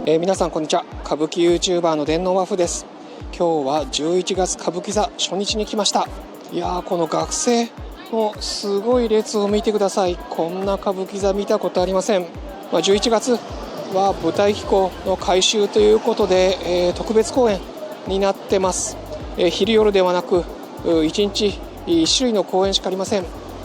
皆さんこんにちは。歌舞伎 YouTuber の電脳和風です。今日は11月歌舞伎座初日に来ました。いやー、この学生のすごい列を見てください。こんな歌舞伎座見たことありません。11月は舞台機構の改修ということで、特別公演になってます。昼夜ではなく1日1種類の公演しかありません。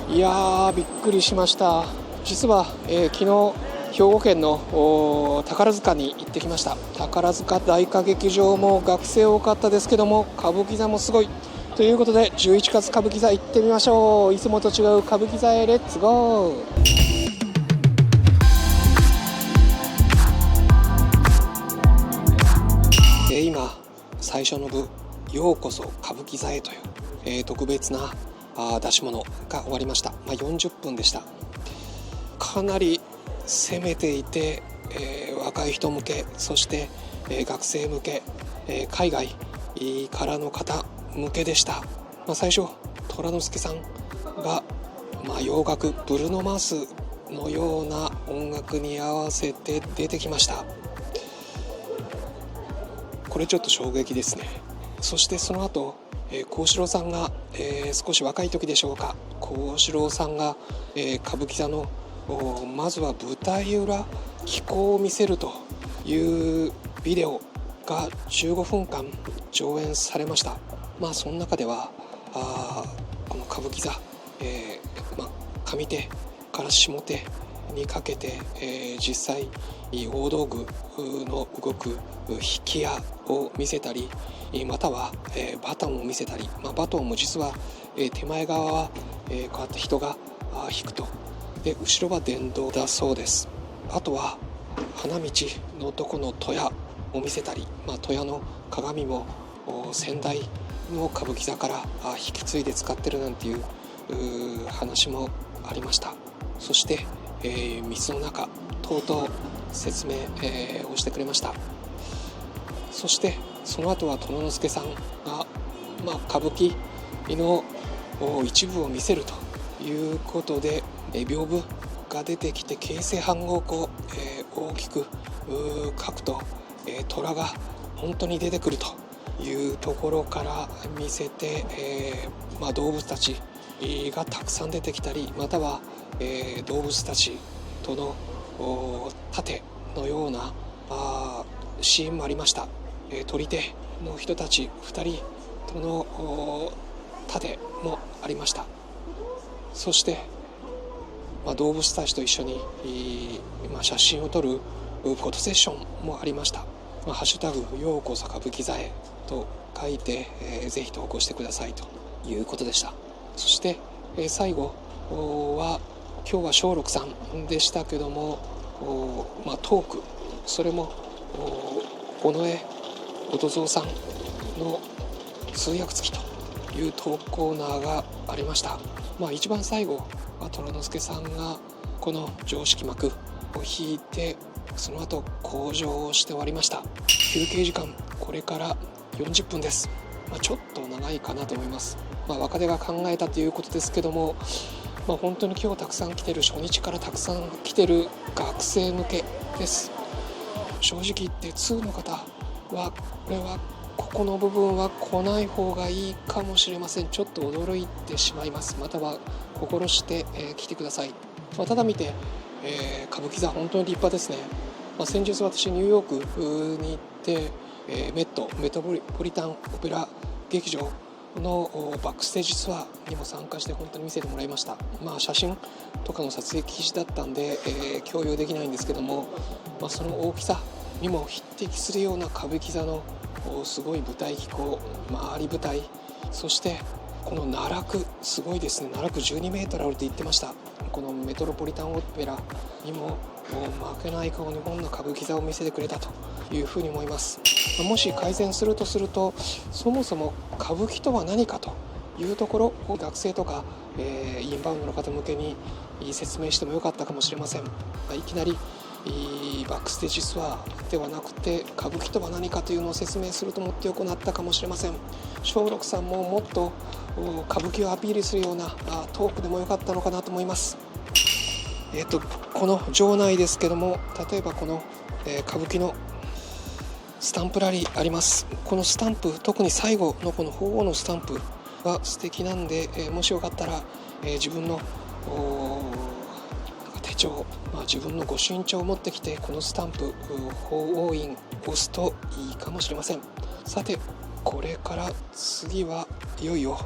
いやー、びっくりしました。実は、昨日兵庫県の宝塚に行ってきました。宝塚大歌劇場も学生多かったですけども、歌舞伎座もすごいということで、11月歌舞伎座行ってみましょう。いつもと違う歌舞伎座へレッツゴー。今最初の部、ようこそ歌舞伎座へという、特別な出し物が終わりました。40分でした。かなり攻めていて、若い人向け、そして、学生向け、海外からの方向けでした。最初虎之助さんが、洋楽ブルーノ・マースのような音楽に合わせて出てきました。これちょっと衝撃ですね。そしてその後、幸四郎さんが、少し若い時でしょうか、幸四郎さんが、歌舞伎座のまずは舞台裏機構を見せるというビデオが15分間上演されました。その中ではこの歌舞伎座、上手から下手にかけて、実際大道具の動く引き矢を見せたり、または、バトンを見せたり、バトンも実は、手前側は、こうやって人が引くと、で後ろは電動だそうです。あとは花道のとこの戸屋を見せたり、戸屋の鏡も先代の歌舞伎座から引き継いで使ってるなんていう話もありました。そして、水の中等々説明、をしてくれました。そしてその後は虎之助さんが、歌舞伎の一部を見せるということで、屏風が出てきて京成反号庫、大きく書くと、虎が本当に出てくるというところから見せて、動物たちがたくさん出てきたり、または、動物たちとの盾のようなシーンもありました。取り手の人たち2人との盾もありました。そして動物たちと一緒に写真を撮るフォトセッションもありました。ハッシュタグようこそ歌舞伎座へと書いて、ぜひ投稿してくださいということでした。そして、最後は今日は松緑さんでしたけども、トーク、それも尾上音蔵さんの通訳付きというトークコーナーがありました。一番最後は虎之助さんがこの常識幕を引いて、その後口上をして終わりました。休憩時間これから40分です。ちょっと長いかなと思います。若手が考えたということですけども、本当に今日たくさん来てる、初日からたくさん来てる学生向けです。正直言って2の方はこれはここの部分は来ない方がいいかもしれません。ちょっと驚いてしまいます。または心して、来てください。ただ見て、歌舞伎座本当に立派ですね。先日私ニューヨークに行って、メトロリタンオペラ劇場のバックステージツアーにも参加して本当に見せてもらいました。写真とかの撮影禁止だったんで、共有できないんですけども、その大きさにも匹敵するような歌舞伎座のすごい舞台機構、回り舞台、そしてこの奈落すごいですね。奈落12メートルあると言ってました。このメトロポリタンオペラにも負けない顔日本の歌舞伎座を見せてくれたというふうに思います。もし改善するとすると、そもそも歌舞伎とは何かというところを学生とか、インバウンドの方向けに説明してもよかったかもしれません。いきなりバックステージツアーではなくて歌舞伎とは何かというのを説明するともってよくなったかもしれません。松緑さんももっと歌舞伎をアピールするようなトークでもよかったのかなと思います。この場内ですけども、例えばこの、歌舞伎のスタンプラリーあります。このスタンプ、特に最後のこの鳳凰のスタンプが素敵なんで、もしよかったら、自分の手帳、自分の御朱印帳を持ってきてこのスタンプ鳳凰印押すといいかもしれません。さて、これから次はいよいよ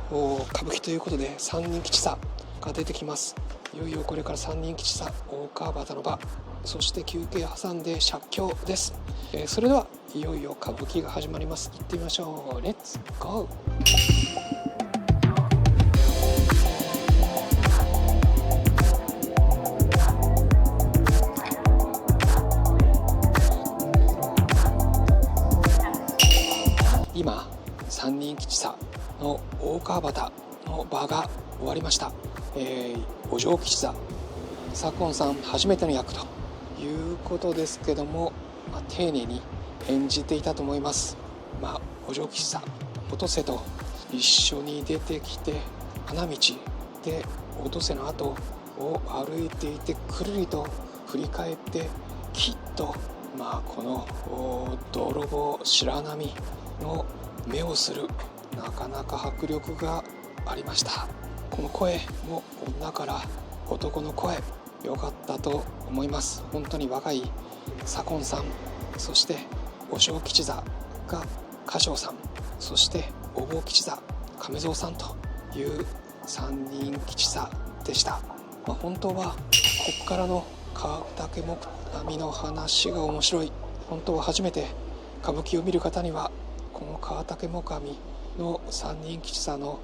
歌舞伎ということで三人吉三が出てきます。いよいよこれから三人吉三、大川端の場、そして休憩挟んで写経です。それではいよいよ歌舞伎が始まります。行ってみましょう。レッツゴー。今、三人吉三の大川端の場が終わりました。お嬢吉三、左近さん初めての役ということですけども、丁寧に演じていたと思います。お嬢吉三、音瀬と一緒に出てきて花道で音瀬の後を歩いていて、くるりと振り返ってきっとこの泥棒白波の目をする、なかなか迫力がありました。この声も女から男の声、良かったと思います。本当に若い左近さん、そしてお正吉座が歌唱さん、そしてお坊吉座亀蔵さんという三人吉三でした。本当はここからの川竹木網の話が面白い。本当は初めて歌舞伎を見る方にはこの川竹木網の三人吉三の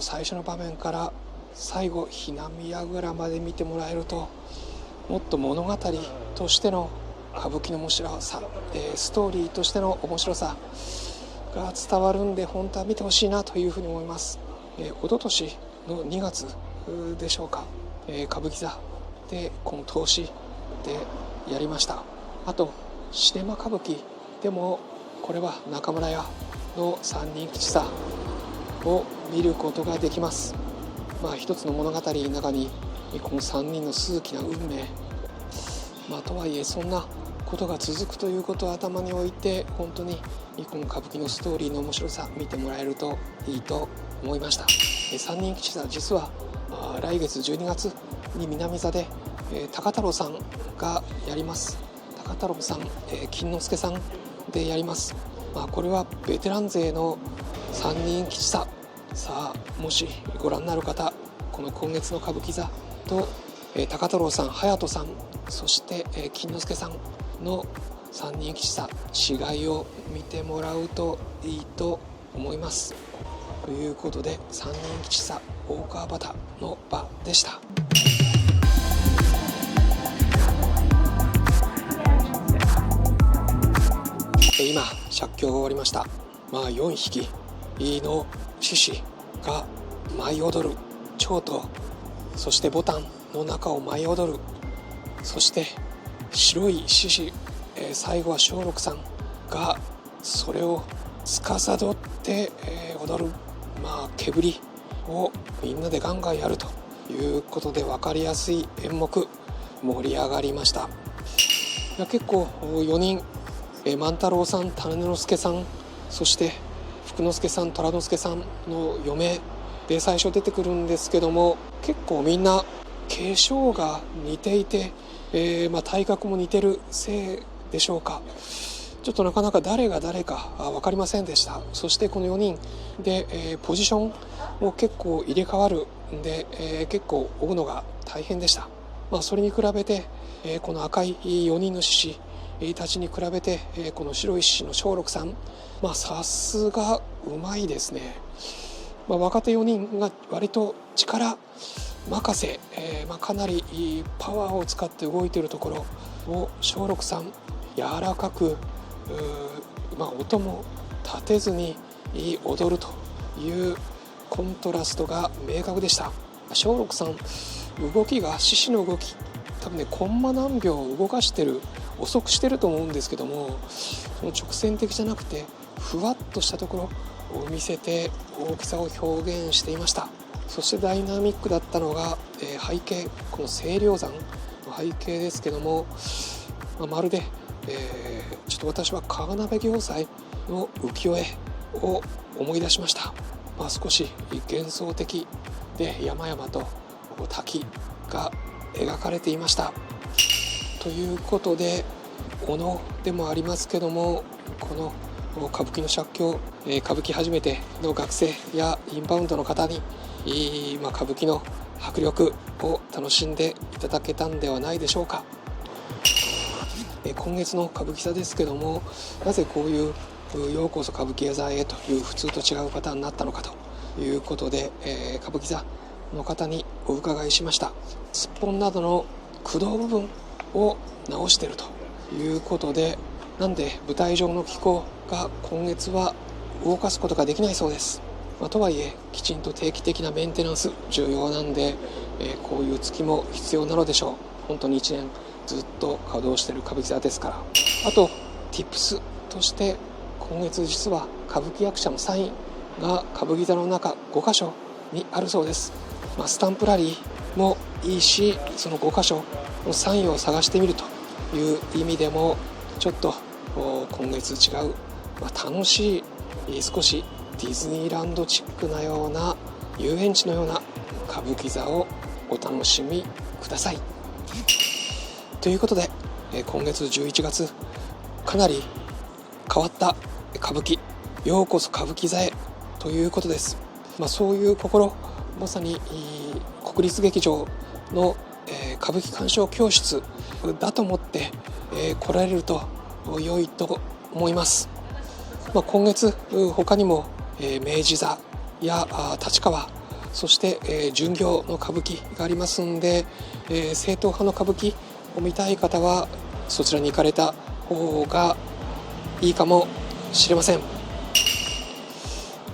最初の場面から最後ひなみやぐらまで見てもらえると、もっと物語としての歌舞伎の面白さ、ストーリーとしての面白さが伝わるんで、本当は見てほしいなというふうに思います。一昨年の2月でしょうか、歌舞伎座でこの投資でやりました。あとシネマ歌舞伎でもこれは中村屋の三人吉三を見ることができます。一つの物語の中にこの3人の数奇な運命、とはいえそんなことが続くということを頭に置いて、本当にこの歌舞伎のストーリーの面白さ見てもらえるといいと思いました。三人吉三、実は来月12月に南座で高太郎さんがやります。高太郎さん、金之助さんでやります。これはベテラン勢の三人吉三。さあ、もしご覧になる方、この今月の歌舞伎座と、高太郎さん、隼人さん、そして、金之助さんの三人吉三、違いを見てもらうといいと思います。ということで、三人吉三大川端の場でした。今写経が終わりました。4匹の獅子が舞い踊る、蝶とそしてボタンの中を舞い踊る、そして白い獅子、最後は松緑さんがそれを司って、踊る、毛振りをみんなでガンガンやるということで、分かりやすい演目、盛り上がりました。結構4人、万太郎さん、種之助さん、そして福之助さん、虎之助さんの嫁で最初出てくるんですけども、結構みんな継承が似ていて、体格も似てるせいでしょうか、ちょっとなかなか誰が誰か分かりませんでした。そしてこの4人で、ポジションも結構入れ替わるんで、結構追うのが大変でした。それに比べて、この赤い4人の獅子たちに比べて、この白い獅子の松緑さん、さすがうまいですね。若手4人が割と力任せ、かなりパワーを使って動いているところを松緑さん柔らかく、音も立てずに踊るというコントラストが明確でした。松緑さん、動きが獅子の動き、多分ね、コンマ何秒動かしてる、遅くしてると思うんですけども、その直線的じゃなくてふわっとしたところを見せて大きさを表現していました。そしてダイナミックだったのが、背景、この清涼山の背景ですけども、まるでちょっと私は川鍋暁斎の浮世絵を思い出しました。少し幻想的で山々と滝が描かれていました。ということでおのでもありますけども、この歌舞伎の写経、歌舞伎初めての学生やインバウンドの方に、歌舞伎の迫力を楽しんでいただけたんではないでしょうか。今月の歌舞伎座ですけども、なぜこういうようこそ歌舞伎座へという普通と違うパターンになったのかということで、歌舞伎座の方にお伺いしました。すっぽんなどの駆動部分を直しているということで、なんで舞台上の機構が今月は動かすことができないそうです。とはいえきちんと定期的なメンテナンス重要なんで、こういう月も必要なのでしょう。本当に1年ずっと稼働している歌舞伎座ですから。あと Tips として今月実は歌舞伎役者のサインが歌舞伎座の中5カ所にあるそうです。スタンプラリーもいいし、その5カ所のサインを探してみるという意味でもちょっと今月違う、楽しい少しディズニーランドチックなような遊園地のような歌舞伎座をお楽しみください。ということで今月11月かなり変わった歌舞伎、ようこそ歌舞伎座へということです。そういう心、まさに国立劇場の歌舞伎鑑賞教室だと思って来られると良いと思います。今月他にも明治座や立川、そして巡業の歌舞伎がありますんで、正統派の歌舞伎を見たい方はそちらに行かれた方がいいかもしれません。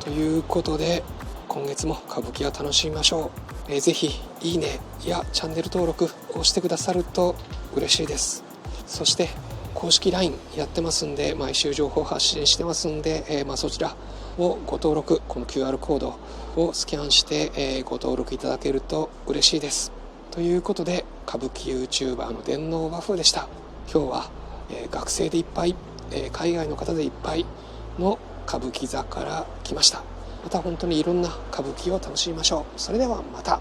ということで今月も歌舞伎を楽しみましょう。ぜひいいねやチャンネル登録をしてくださると嬉しいです。そして公式 LINE やってますんで、毎週情報発信してますんで、そちらをご登録、この QR コードをスキャンして、ご登録いただけると嬉しいです。ということで歌舞伎 YouTuber の電脳和風でした。今日は、学生でいっぱい、海外の方でいっぱいの歌舞伎座から来ました。また本当にいろんな歌舞伎を楽しみましょう。それではまた。